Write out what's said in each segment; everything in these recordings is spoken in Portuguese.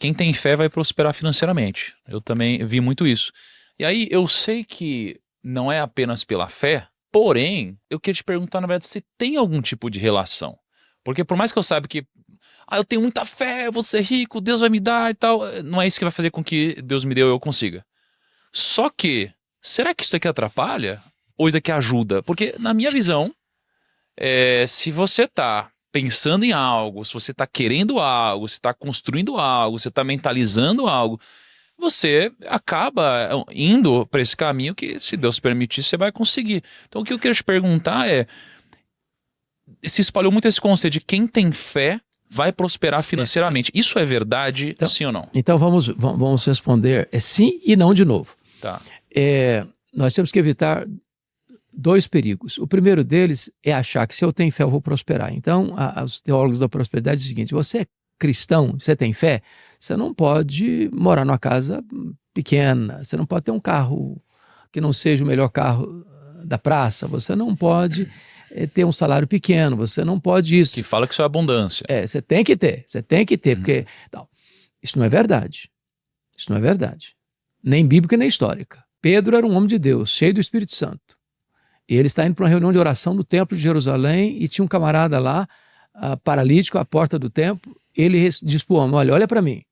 quem tem fé vai prosperar financeiramente. Eu também vi muito isso. E aí eu sei que não é apenas pela fé, porém, eu queria te perguntar, na verdade, se tem algum tipo de relação. Porque por mais que eu saiba que eu tenho muita fé, eu vou ser rico, Deus vai me dar e tal, não é isso que vai fazer com que Deus me dê ou eu consiga. Só que, será que isso aqui atrapalha? Ou isso aqui ajuda? Porque, na minha visão, se você tá pensando em algo, se você tá querendo algo, se tá construindo algo, se tá mentalizando algo, você acaba indo para esse caminho que, se Deus permitir, você vai conseguir. Então, o que eu queria te perguntar se espalhou muito esse conceito de quem tem fé vai prosperar financeiramente. Isso é verdade, Então, sim ou não? Então vamos responder sim e não de novo. Tá. Nós temos que evitar dois perigos. O primeiro deles é achar que se eu tenho fé eu vou prosperar. Então, os teólogos da prosperidade dizem o seguinte: você é cristão, você tem fé, você não pode morar numa casa pequena, você não pode ter um carro que não seja o melhor carro da praça, você não pode ter um salário pequeno, você não pode isso. Que fala que isso é abundância. Você tem que ter, porque não, isso não é verdade. Isso não é verdade. Nem bíblica nem histórica. Pedro era um homem de Deus, cheio do Espírito Santo. E ele está indo para uma reunião de oração no templo de Jerusalém e tinha um camarada lá, paralítico, à porta do templo. Ele diz para o homem: olha para mim.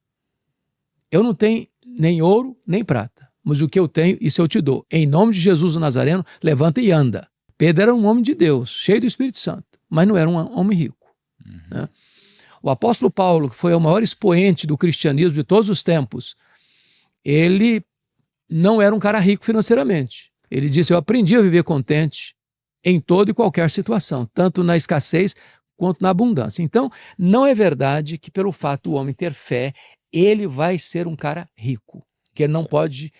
Eu não tenho nem ouro nem prata, mas o que eu tenho, isso eu te dou. Em nome de Jesus o Nazareno, levanta e anda. Pedro era um homem de Deus, cheio do Espírito Santo, mas não era um homem rico. Né? O apóstolo Paulo, que foi o maior expoente do cristianismo de todos os tempos, ele não era um cara rico financeiramente. Ele disse: eu aprendi a viver contente em toda e qualquer situação, tanto na escassez quanto na abundância. Então, não é verdade que pelo fato do homem ter fé, ele vai ser um cara rico, que ele não pode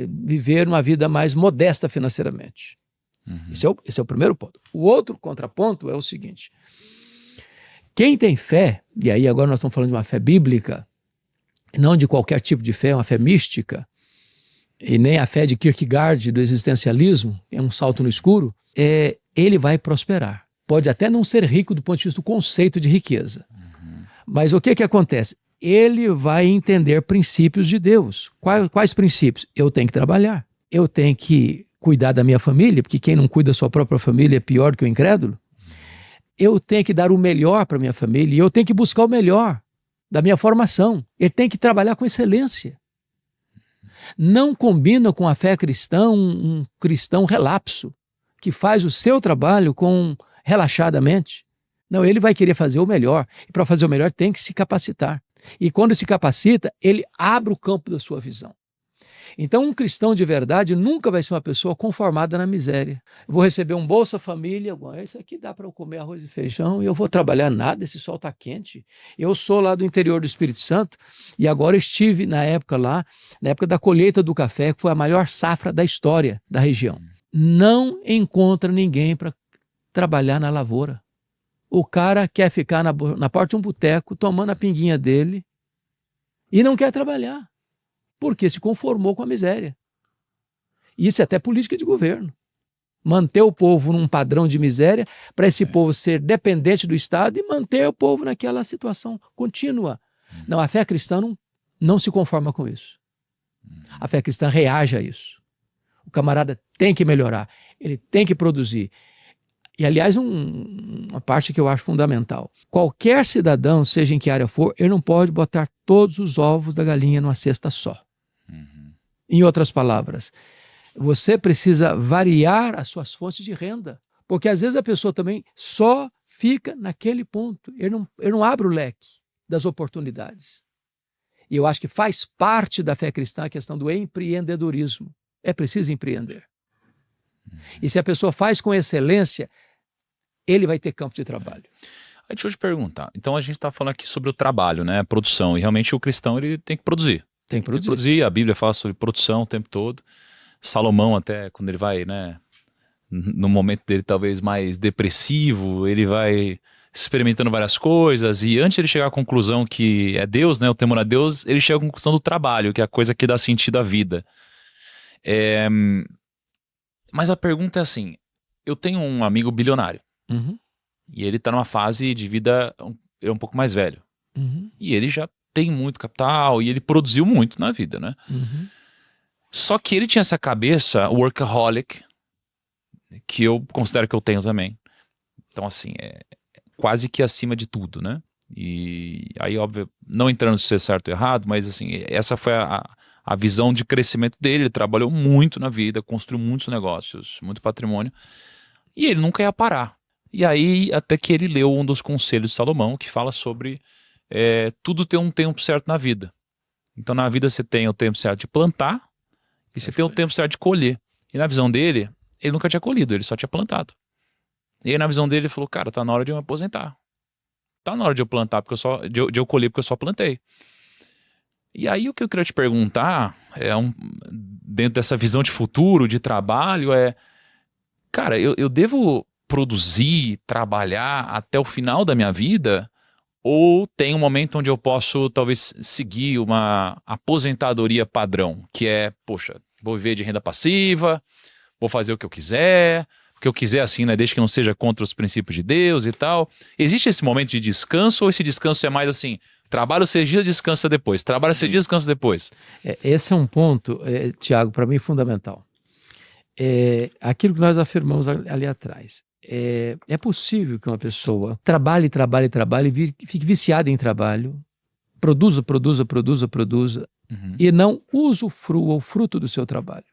viver uma vida mais modesta financeiramente. Esse é o primeiro ponto. O outro contraponto é o seguinte: quem tem fé, e aí agora nós estamos falando de uma fé bíblica, não de qualquer tipo de fé, uma fé mística, e nem a fé de Kierkegaard do existencialismo, é um salto no escuro, ele vai prosperar. Pode até não ser rico do ponto de vista do conceito de riqueza. Mas o que acontece? Ele vai entender princípios de Deus. Quais princípios? Eu tenho que trabalhar. Eu tenho que cuidar da minha família, porque quem não cuida da sua própria família é pior que o incrédulo. Eu tenho que dar o melhor para a minha família e eu tenho que buscar o melhor da minha formação. Ele tem que trabalhar com excelência. Não combina com a fé cristã um cristão relapso, que faz o seu trabalho relaxadamente. Não, ele vai querer fazer o melhor. E para fazer o melhor tem que se capacitar. E quando se capacita, ele abre o campo da sua visão. Então, um cristão de verdade nunca vai ser uma pessoa conformada na miséria. Eu vou receber um Bolsa Família, isso aqui dá para eu comer arroz e feijão, e eu vou trabalhar nada, esse sol está quente. Eu sou lá do interior do Espírito Santo, e agora estive na época da colheita do café, que foi a maior safra da história da região. Não encontra ninguém para trabalhar na lavoura. O cara quer ficar na porta de um boteco, tomando a pinguinha dele, e não quer trabalhar, porque se conformou com a miséria. Isso é até política de governo. Manter o povo num padrão de miséria, para esse povo ser dependente do Estado e manter o povo naquela situação contínua. Não, a fé cristã não se conforma com isso. A fé cristã reage a isso. O camarada tem que melhorar, ele tem que produzir. E, aliás, uma parte que eu acho fundamental. Qualquer cidadão, seja em que área for, ele não pode botar todos os ovos da galinha numa cesta só. Em outras palavras, você precisa variar as suas fontes de renda, porque às vezes a pessoa também só fica naquele ponto, ele não abre o leque das oportunidades. E eu acho que faz parte da fé cristã a questão do empreendedorismo. É preciso empreender. E se a pessoa faz com excelência, ele vai ter campo de trabalho. Aí deixa eu te perguntar, então a gente está falando aqui sobre o trabalho, né, a produção, e realmente o cristão ele tem que produzir. Tem que produzir. A Bíblia fala sobre produção o tempo todo. Salomão até, quando ele vai, né, no momento dele talvez mais depressivo, ele vai experimentando várias coisas, e antes de ele chegar à conclusão que é Deus, né, o temor a Deus, ele chega à conclusão do trabalho, que é a coisa que dá sentido à vida. Mas a pergunta é assim, eu tenho um amigo bilionário, e ele está numa fase de vida, ele é um pouco mais velho, e ele já tem muito capital e ele produziu muito na vida, né? Uhum. Só que ele tinha essa cabeça workaholic, que eu considero que eu tenho também. Então, assim, é quase que acima de tudo, né? E aí, óbvio, não entrando se é certo ou errado, mas assim, essa foi a visão de crescimento dele. Ele trabalhou muito na vida, construiu muitos negócios, muito patrimônio, e ele nunca ia parar. E aí, até que ele leu um dos conselhos de Salomão, que fala sobre tudo ter um tempo certo na vida. Então, na vida você tem o tempo certo de plantar e você tem o tempo certo de colher. E na visão dele, ele nunca tinha colhido, ele só tinha plantado. E aí, na visão dele, ele falou, cara, tá na hora de eu me aposentar. Tá na hora de eu plantar, de eu colher porque eu só plantei. E aí o que eu queria te perguntar, dentro dessa visão de futuro, de trabalho, cara, eu devo produzir, trabalhar até o final da minha vida? Ou tem um momento onde eu posso talvez seguir uma aposentadoria padrão, que é, poxa, vou viver de renda passiva, vou fazer o que eu quiser assim, né, desde que não seja contra os princípios de Deus e tal. Existe esse momento de descanso ou esse descanso é mais assim, trabalho 6 dias, descansa depois, trabalho 6 dias, descansa depois? Esse é um ponto, Tiago, para mim fundamental. Aquilo que nós afirmamos ali atrás. É possível que uma pessoa trabalhe e fique viciada em trabalho, produza e não usufrua o fruto do seu trabalho.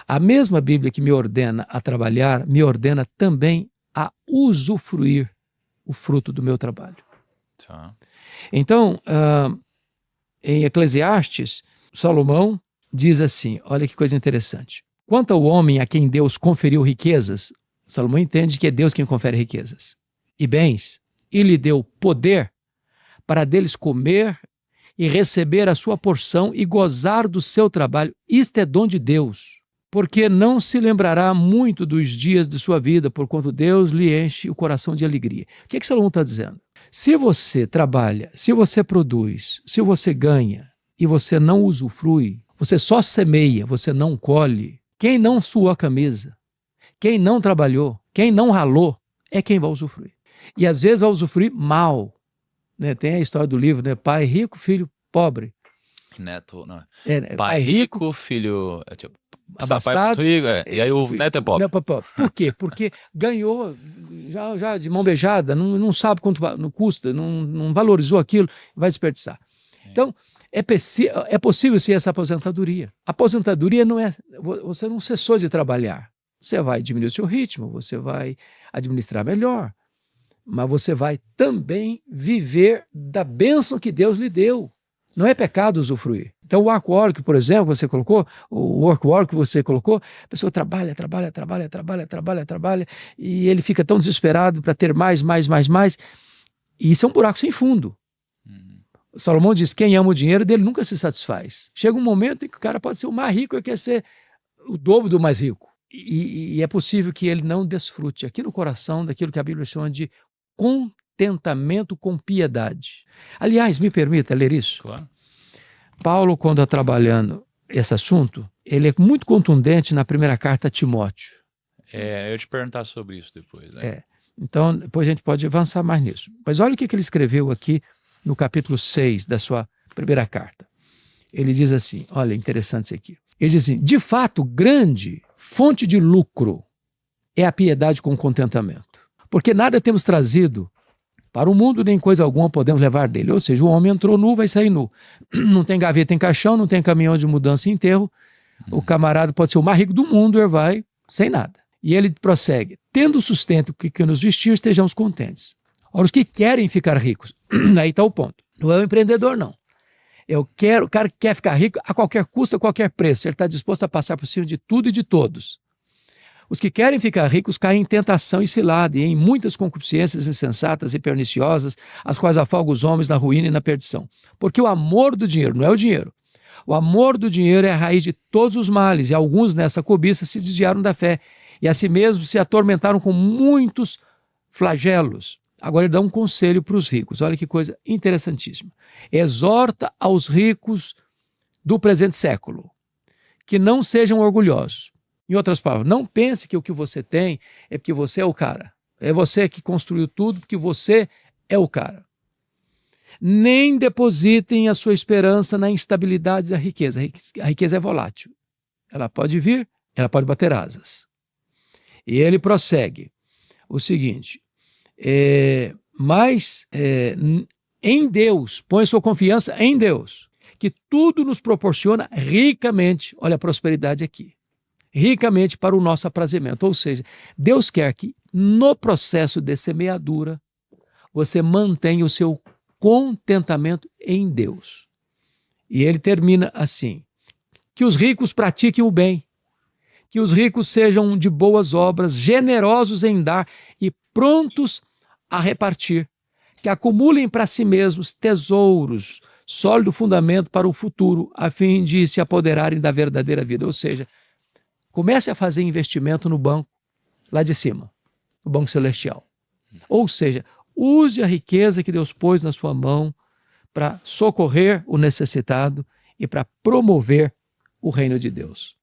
A mesma Bíblia que me ordena a trabalhar, me ordena também a usufruir o fruto do meu trabalho. Tá. Então, em Eclesiastes, Salomão diz assim, olha que coisa interessante. Quanto ao homem a quem Deus conferiu riquezas, Salomão entende que é Deus quem confere riquezas e bens, e lhe deu poder para deles comer e receber a sua porção e gozar do seu trabalho. Isto é dom de Deus. Porque não se lembrará muito dos dias de sua vida, porquanto Deus lhe enche o coração de alegria. O que Salomão está dizendo? Se você trabalha, se você produz, se você ganha e você não usufrui, você só semeia, você não colhe, quem não suou a camisa, quem não trabalhou, quem não ralou, é quem vai usufruir. E às vezes vai usufruir mal. Né? Tem a história do livro, né? Pai rico, filho pobre. Neto, não. Pai rico, filho... abastado, e aí o neto é pobre. Por quê? Porque ganhou já de mão beijada, não sabe quanto não custa, não valorizou aquilo, vai desperdiçar. Sim. Então, é possível sim essa aposentadoria. Aposentadoria não é... Você não cessou de trabalhar. Você vai diminuir o seu ritmo, você vai administrar melhor, mas você vai também viver da bênção que Deus lhe deu. Não é pecado usufruir. Então, o workaholic, por exemplo, você colocou, o workaholic que você colocou, a pessoa trabalha, e ele fica tão desesperado para ter mais. E isso é um buraco sem fundo. Salomão diz, quem ama o dinheiro dele nunca se satisfaz. Chega um momento em que o cara pode ser o mais rico e quer ser o dobro do mais rico. E é possível que ele não desfrute aqui no coração daquilo que a Bíblia chama de contentamento com piedade. Aliás, me permita ler isso? Claro. Paulo, quando está trabalhando esse assunto, ele é muito contundente na primeira carta a Timóteo. Eu ia te perguntar sobre isso depois. Né? Então, depois a gente pode avançar mais nisso. Mas olha o que ele escreveu aqui no capítulo 6 da sua primeira carta. Ele diz assim, olha, interessante isso aqui. Ele diz assim, de fato, grande fonte de lucro é a piedade com contentamento. Porque nada temos trazido para o mundo, nem coisa alguma podemos levar dele. Ou seja, o homem entrou nu, vai sair nu. Não tem gaveta em caixão, não tem caminhão de mudança e enterro. O camarada pode ser o mais rico do mundo, ele vai sem nada. E ele prossegue, tendo sustento que nos vestir, estejamos contentes. Ora, os que querem ficar ricos, aí está o ponto. Não é o empreendedor, não. O cara que quer ficar rico a qualquer custo, a qualquer preço. Ele está disposto a passar por cima de tudo e de todos. Os que querem ficar ricos caem em tentação e cilada, e em muitas concupiscências insensatas e perniciosas, as quais afogam os homens na ruína e na perdição. Porque o amor do dinheiro, não é o dinheiro. O amor do dinheiro é a raiz de todos os males, e alguns nessa cobiça se desviaram da fé, e a si mesmos se atormentaram com muitos flagelos. Agora ele dá um conselho para os ricos. Olha que coisa interessantíssima. Exorta aos ricos do presente século que não sejam orgulhosos. Em outras palavras, não pense que o que você tem é porque você é o cara. É você que construiu tudo porque você é o cara. Nem depositem a sua esperança na instabilidade da riqueza. A riqueza é volátil. Ela pode vir, ela pode bater asas. E ele prossegue o seguinte, mas em Deus, põe sua confiança em Deus, que tudo nos proporciona ricamente, olha a prosperidade aqui, ricamente para o nosso aprazimento. Ou seja, Deus quer que no processo de semeadura você mantenha o seu contentamento em Deus. E ele termina assim, que os ricos pratiquem o bem, que os ricos sejam de boas obras, generosos em dar e prontos a repartir, que acumulem para si mesmos tesouros, sólido fundamento para o futuro, a fim de se apoderarem da verdadeira vida. Ou seja, comece a fazer investimento no banco lá de cima, no banco celestial. Ou seja, use a riqueza que Deus pôs na sua mão para socorrer o necessitado e para promover o reino de Deus.